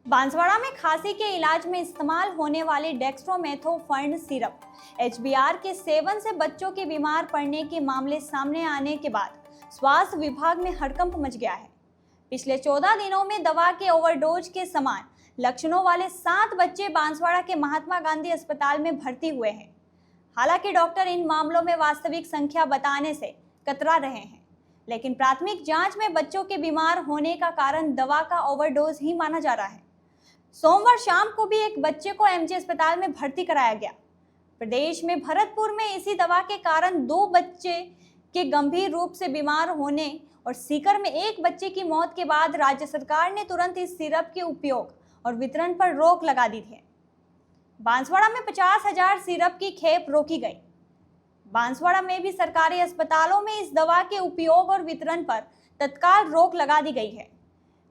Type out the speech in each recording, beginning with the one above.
बांसवाड़ा में खांसी के इलाज में इस्तेमाल होने वाली डेक्स्ट्रोमेथोफर्न सिरप एचबीआर के सेवन से बच्चों के बीमार पड़ने के मामले सामने आने के बाद स्वास्थ्य विभाग में हड़कंप मच गया है। पिछले 14 दिनों में दवा के ओवरडोज के समान लक्षणों वाले 7 बच्चे बांसवाड़ा के महात्मा गांधी अस्पताल में भर्ती हुए हैं। हालांकि डॉक्टर इन मामलों में वास्तविक संख्या बताने से कतरा रहे हैं, लेकिन प्राथमिक जांच में बच्चों के बीमार होने का कारण दवा का ओवरडोज ही माना जा रहा है। सोमवार शाम को भी एक बच्चे को एमजी अस्पताल में भर्ती कराया गया। प्रदेश में भरतपुर में इसी दवा के कारण 2 बच्चे के गंभीर रूप से बीमार होने और सीकर में एक बच्चे की मौत के बाद राज्य सरकार ने तुरंत इस सिरप के उपयोग और वितरण पर रोक लगा दी थी। बांसवाड़ा में 50,000 सिरप की खेप रोकी गई। बांसवाड़ा में भी सरकारी अस्पतालों में इस दवा के उपयोग और वितरण पर तत्काल रोक लगा दी गई है।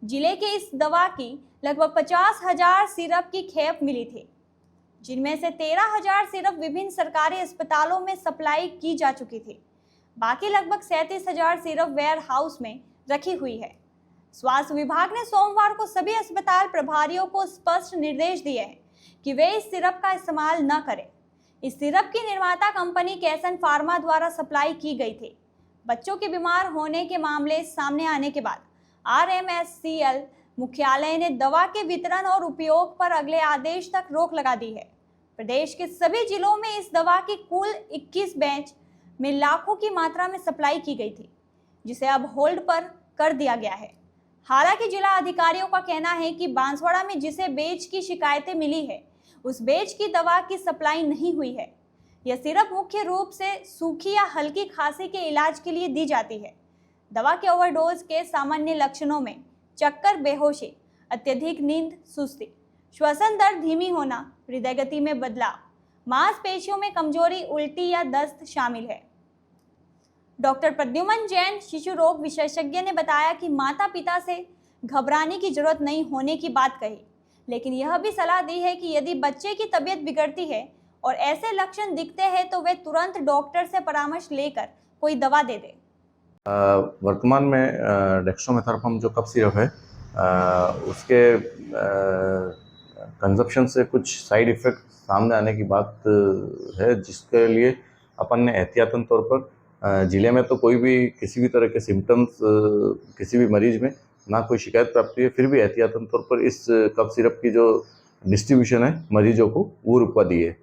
जिले के इस दवा की लगभग 50,000 सिरप की खेप मिली थी, जिनमें से 13,000 सिरप विभिन्न सरकारी अस्पतालों में सप्लाई की जा चुकी थी। बाकी लगभग 37,000 सिरप वेयर हाउस में रखी हुई है। स्वास्थ्य विभाग ने सोमवार को सभी अस्पताल प्रभारियों को स्पष्ट निर्देश दिए हैं कि वे इस सिरप का इस्तेमाल न करें। इस सिरप की निर्माता कंपनी कैसन फार्मा द्वारा सप्लाई की गई थी। बच्चों के बीमार होने के मामले सामने आने के बाद RMSCL मुख्यालय ने दवा के वितरण और उपयोग पर अगले आदेश तक रोक लगा दी है। प्रदेश के सभी जिलों में इस दवा की कुल 21 बैच में लाखों की मात्रा में सप्लाई की गई थी, जिसे अब होल्ड पर कर दिया गया है। हालांकि जिला अधिकारियों का कहना है कि बांसवाड़ा में जिसे बैच की शिकायतें मिली है, उस बैच की दवा की सप्लाई नहीं हुई है। यह सिरप मुख्य रूप से सूखी या हल्की खांसी के इलाज के लिए दी जाती है। दवा के ओवरडोज के सामान्य लक्षणों में चक्कर, बेहोशी, अत्यधिक नींद, सुस्ती, श्वसन दर धीमी होना, हृदय गति में बदलाव, मांसपेशियों में कमजोरी, उल्टी या दस्त शामिल है। डॉक्टर प्रद्युमन जैन, शिशु रोग विशेषज्ञ ने बताया कि माता पिता से घबराने की जरूरत नहीं होने की बात कही, लेकिन यह भी सलाह दी है कि यदि बच्चे की तबीयत बिगड़ती है और ऐसे लक्षण दिखते हैं तो वे तुरंत डॉक्टर से परामर्श लेकर कोई दवा दे दे। वर्तमान में डेक्स्ट्रोमेथोफर्न जो कफ सिरप है उसके कंजप्शन से कुछ साइड इफ़ेक्ट सामने आने की बात है, जिसके लिए अपन ने एहतियातन तौर पर ज़िले में तो कोई भी किसी भी तरह के सिम्टम्स किसी भी मरीज में ना कोई शिकायत प्राप्त हुई है, फिर भी एहतियातन तौर पर इस कफ सिरप की जो डिस्ट्रीब्यूशन है मरीजों को वो रुकवा दी है।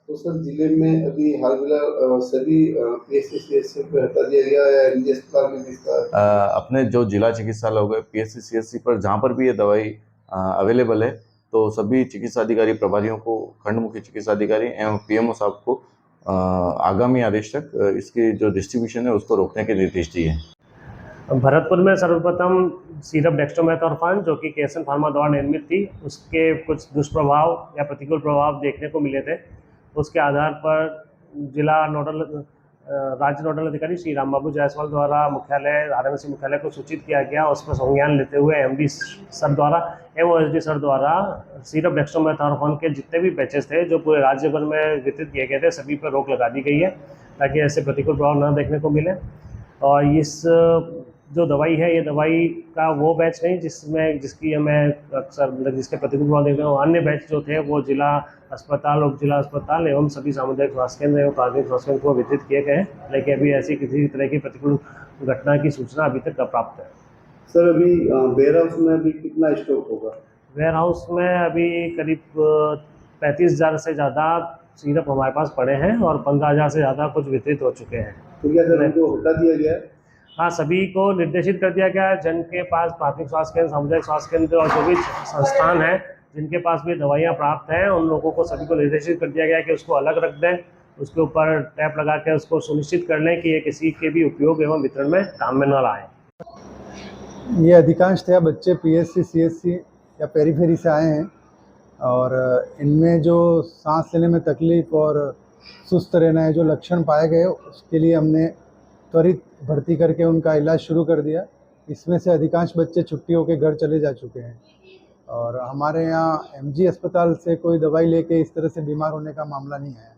तो सर जिले में अभी हाल फिलहाल सभी PSC-CSC पर हटा दिया गया है या निजी अस्पताल में अपने जो जिला चिकित्सालय हो गए PSC-CSC पर जहाँ पर भी ये दवाई अवेलेबल है, तो सभी चिकित्सा अधिकारी प्रभारियों को, खंड मुख्य चिकित्सा अधिकारी एवं PMO साहब को आगामी आदेश तक इसकी जो डिस्ट्रीब्यूशन है उसको रोकने के निर्देश दिए हैं। भरतपुर में सर्वप्रथम सिरप डेक्स्ट्रोमेथोफर्न जो कि कैसन फार्मा द्वारा निर्मित थी, उसके कुछ दुष्प्रभाव या प्रतिकूल प्रभाव देखने को मिले थे। उसके आधार पर राज्य नोडल अधिकारी श्री राम बाबू जायसवाल द्वारा मुख्यालय RMSC मुख्यालय को सूचित किया गया। उस पर संज्ञान लेते हुए MD सर द्वारा एवं OSD सर द्वारा सिरप डेक्स्ट्रोमेथोफर्न के जितने भी बैचेस थे जो पूरे राज्य भर में वितरित किए गए थे, सभी पर रोक लगा दी गई है ताकि ऐसे प्रतिकूल प्रभाव न देखने को मिले। और इस जो दवाई है, ये दवाई का वो बैच नहीं जिसकी हमें अक्सर जिसके प्रतिकूल प्रभाव देखते हैं। अन्य बैच जो थे वो जिला अस्पताल, उप जिला अस्पताल एवं सभी सामुदायिक स्वास्थ्य केंद्र एवं प्राथमिक स्वास्थ्य केंद्र को वितरित किए गए हैं, लेकिन अभी ऐसी किसी तरह की प्रतिकूल घटना की सूचना अभी तक प्राप्त है। सर अभी वेयर हाउस में अभी कितना स्टॉक होगा? वेयर हाउस में अभी करीब 35,000 से ज़्यादा सिरप हमारे पास पड़े हैं और 15,000 से ज़्यादा कुछ वितरित हो चुके हैं। तो क्या सर उनको हटा दिया गया है? हाँ, सभी को निर्देशित कर दिया गया है। जिनके पास प्राथमिक स्वास्थ्य केंद्र, सामुदायिक स्वास्थ्य केंद्र और जो भी संस्थान है जिनके पास भी दवाइयाँ प्राप्त हैं, उन लोगों को सभी को निर्देशित कर दिया गया है कि उसको अलग रख दें, उसके ऊपर टैप लगा के उसको सुनिश्चित कर लें कि ये किसी के भी उपयोग एवं वितरण में काम में न लाए। ये अधिकांशतः बच्चे PSC-CSC या पेरीफेरी से आए हैं और इनमें जो सांस लेने में तकलीफ़ और सुस्त रहना है जो लक्षण पाए गए, उसके लिए हमने त्वरित भर्ती करके उनका इलाज शुरू कर दिया। इसमें से अधिकांश बच्चे छुट्टियों के घर चले जा चुके हैं और हमारे यहाँ MG अस्पताल से कोई दवाई लेके इस तरह से बीमार होने का मामला नहीं है।